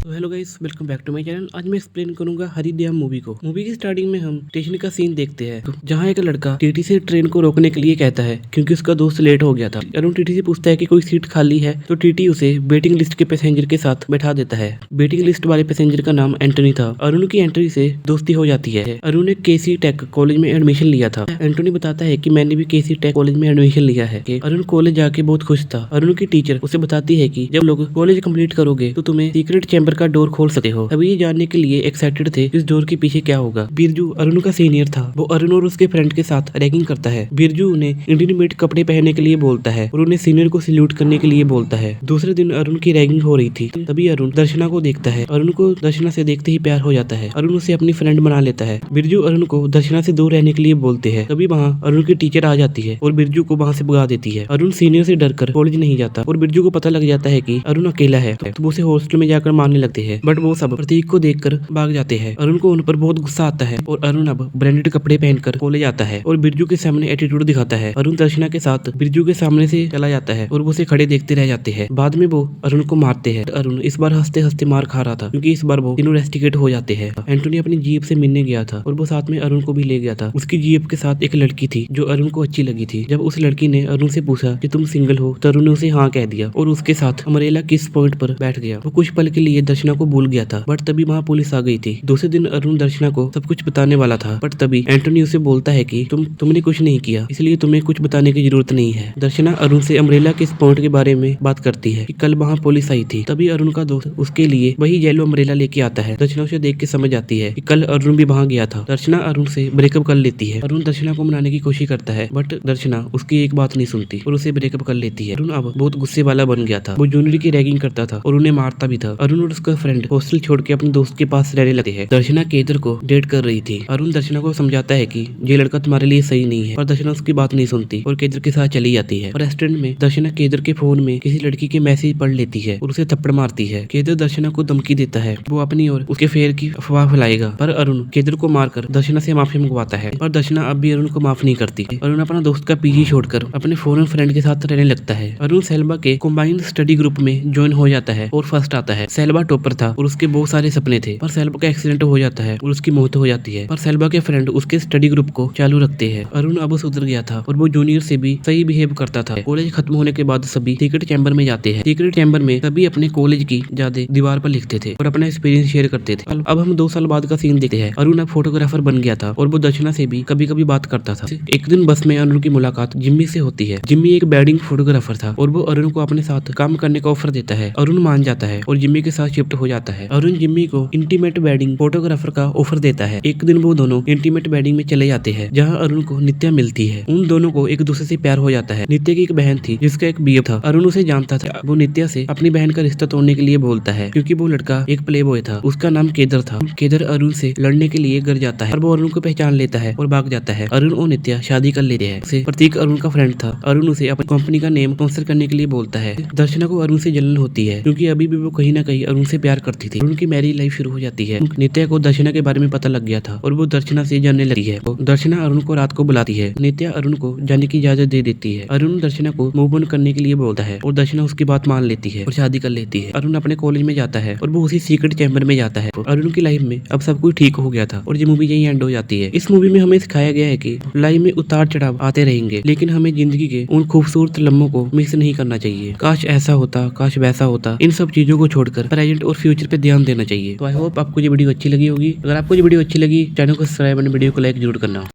तो hello guys, welcome back to my channel. आज मैं एक्सप्लेन करूंगा हरिद्वार मूवी को। मूवी की स्टार्टिंग में हम स्टेशन का सीन देखते हैं जहां एक लड़का टीटी से ट्रेन को रोकने के लिए कहता है क्योंकि उसका दोस्त लेट हो गया था। अरुण टीटी से पूछता है कि कोई सीट खाली है तो टीटी उसे वेटिंग लिस्ट के पैसेंजर के साथ बैठा देता है। वेटिंग लिस्ट वाले पैसेंजर का नाम एंटोनी था। अरुण की एंट्री से दोस्ती हो जाती है। अरुण ने केसी टेक कॉलेज में एडमिशन लिया था। एंटोनी बताता है कि मैंने भी केसी टेक कॉलेज में एडमिशन लिया है। अरुण कॉलेज जाके बहुत खुश था। अरुण की टीचर उसे बताती है कि जब लोग कॉलेज कंप्लीट करोगे तो तुम्हें सीक्रेट चैम्बर का डोर खोल सकते हो। अभी ये जानने के लिए एक्साइटेड थे इस डोर के पीछे क्या होगा। बिरजू अरुण का सीनियर था। वो अरुण और उसके फ्रेंड के साथ रैगिंग करता है। बिरजू उन्हें इंडियन मेड कपड़े पहनने के लिए बोलता है और उन्हें सीनियर को सल्यूट करने के लिए बोलता है। दूसरे दिन अरुण की रैगिंग हो रही थी। तभी अरुण दर्शना को देखता है। अरुण को दर्शना से देखते ही प्यार हो जाता है। अरुण उसे अपनी फ्रेंड बना लेता है। बिरजू अरुण को दर्शना से दूर रहने के लिए बोलते हैं। तभी वहाँ अरुण की टीचर आ जाती है और बिरजू को वहाँ से भगा देती है। अरुण सीनियर से डरकर कॉलेज नहीं जाता और बिरजू को पता लग जाता है कि अरुण अकेला है तो वो उसे हॉस्टल में जाकर मारने लगते हैं। बट वो सब प्रतीक को देखकर भाग जाते हैं। अरुण को उन पर बहुत गुस्सा आता है और अरुण अब ब्रांडेड कपड़े पहनकर कॉलेज आता है और बिरजू के सामने एटीट्यूड दिखाता है। अरुण दर्शना के साथ बिरजू के सामने से चला जाता है और वो उसे खड़े देखते रह जाते हैं। बाद में वो अरुण को मारते हैं। अरुण इस बार हंसते हंसते मार खा रहा था क्योंकि इस बार वो तीनों रेस्टिकेट हो जाते हैं। एंटोनी अपनी जीप से मिलने गया था और वो साथ में अरुण को भी ले गया था। उसकी जीप के साथ एक लड़की थी जो अरुण को अच्छी लगी थी। जब उस लड़की ने अरुण से पूछा कि तुम सिंगल हो तो अरुण ने उसे हाँ कह दिया और उसके साथ अमरेला किस पॉइंट पर बैठ गया। वो कुछ पल के लिए दर्शना को भूल गया था बट तभी वहाँ पुलिस आ गई थी। दूसरे दिन अरुण दर्शना को सब कुछ बताने वाला था बट तभी एंटोनी उसे बोलता है कि तुमने कुछ नहीं किया इसलिए तुम्हें कुछ बताने की जरूरत नहीं है। दर्शना अरुण से अमरेला के पॉइंट के बारे में बात करती है कि कल वहाँ पुलिस आई थी। तभी अरुण का दोस्त उसके लिए वही येलो अमरेला लेके आता है। दर्शना उसे देख के समझ जाती है कि कल अरुण भी वहाँ गया था। दर्शना अरुण से ब्रेकअप कर लेती है। अरुण दर्शना को मनाने की कोशिश करता है बट दर्शना उसकी एक बात नहीं सुनती और उसे ब्रेकअप कर लेती है। अरुण अब बहुत गुस्से वाला बन गया था। वो जूनियर की रैगिंग करता था और उन्हें मारता भी था। अरुण और उसका फ्रेंड हॉस्टल छोड़ के अपने दोस्त के पास रहने लगे हैं। दर्शना केदर को डेट कर रही थी। अरुण दर्शना को समझाता है कि ये लड़का तुम्हारे लिए सही नहीं है पर दर्शना उसकी बात नहीं सुनती और केदर के साथ चली जाती है। और रेस्टोरेंट में दर्शना केदर के फोन में किसी लड़की के मैसेज पढ़ लेती है और उसे थप्पड़ मारती है। केदर दर्शना को धमकी देता है वो अपनी और उसके फेयर की अफवाह फैलाएगा पर अरुण केदर को मारकर दर्शना से माफी मंगवाता है पर दर्शना अब भी अरुण को माफ नहीं करती। अरुण अपना दोस्त का पीछे छोड़कर अपने फॉरेन फ्रेंड के साथ रहने लगता है। अरुण सेल्बा के कंबाइंड स्टडी ग्रुप में ज्वाइन हो जाता है और फर्स्ट आता है। सेल्बा टॉपर था और उसके बहुत सारे सपने थे पर सेल्बा का एक्सीडेंट हो जाता है और उसकी मौत हो जाती है पर सेल्बा के फ्रेंड उसके स्टडी ग्रुप को चालू रखते हैं। अरुण अब सुधर गया था और वो जूनियर से भी सही बिहेव करता था। कॉलेज खत्म होने के बाद सभी सीक्रेट चैम्बर में जाते हैं। सीक्रेट चैम्बर में सभी अपने कॉलेज की यादें दीवार पर लिखते थे और अपना एक्सपीरियंस शेयर करते थे। अब हम 2 साल बाद का सीन देखते हैं। अरुण अब फोटोग्राफर बन गया था और वो दर्शना से भी कभी कभी बात करता था। एक दिन बस में अरुण की मुलाकात जिम्मी से होती है। जिम्मी एक वेडिंग फोटोग्राफर था और वो अरुण को अपने साथ काम करने का ऑफर देता है। अरुण मान जाता है और जिम्मी के साथ शिफ्ट हो जाता है। अरुण जिम्मी को इंटीमेट वेडिंग फोटोग्राफर का ऑफर देता है। एक दिन वो दोनों इंटीमेट वेडिंग में चले जाते हैं जहां अरुण को नित्या मिलती है। उन दोनों को एक दूसरे से प्यार हो जाता है। नित्या की एक बहन थी जिसका एक बीएफ था। अरुण उसे जानता था। वो नित्या से अपनी बहन का रिश्ता तोड़ने के लिए बोलता है क्योंकि वो लड़का एक प्ले बॉय था। उसका नाम केदर था। केदर अरुण से लड़ने के लिए घर जाता है और वो अरुण को पहचान लेता है और भाग जाता है। अरुण और नित्या शादी कर लेते हैं। उसे प्रतीक अरुण का फ्रेंड था। अरुण उसे अपनी कंपनी का नेम स्पॉन्सर करने के लिए बोलता है। दर्शना को अरुण से जलन होती है क्योंकि अभी भी वो कहीं ना कहीं अरुण से प्यार करती थी। अरुण की मैरिज लाइफ शुरू हो जाती है। नित्या को दर्शना के बारे में पता लग गया था और वो दर्शना से जानने लगी है। दर्शना अरुण को रात को बुलाती है। नित्या अरुण को जाने की इजाजत दे देती है। अरुण दर्शना को मूव ऑन करने के लिए बोलता है और दर्शना उसकी बात मान लेती है और शादी कर लेती है। अरुण अपने कॉलेज में जाता है और वो उसी सीक्रेट चैम्बर में जाता है। अरुण की लाइफ में अब सब कुछ ठीक हो गया था और ये मूवी यही एंड हो जाती है। इस मूवी में हमें सिखाया गया है कि लाइफ में उतार चढ़ाव आते रहेंगे लेकिन हमें जिंदगी के उन खूबसूरत लम्हों को मिस नहीं करना चाहिए। काश ऐसा होता, काश वैसा होता। इन सब चीजों को छोड़कर प्रेजेंट और फ्यूचर पे ध्यान देना चाहिए। तो आई होप आपको ये वीडियो अच्छी लगी होगी। अगर आपको ये वीडियो अच्छी लगी चैनल को सब्सक्राइब और वीडियो को लाइक जरूर करना।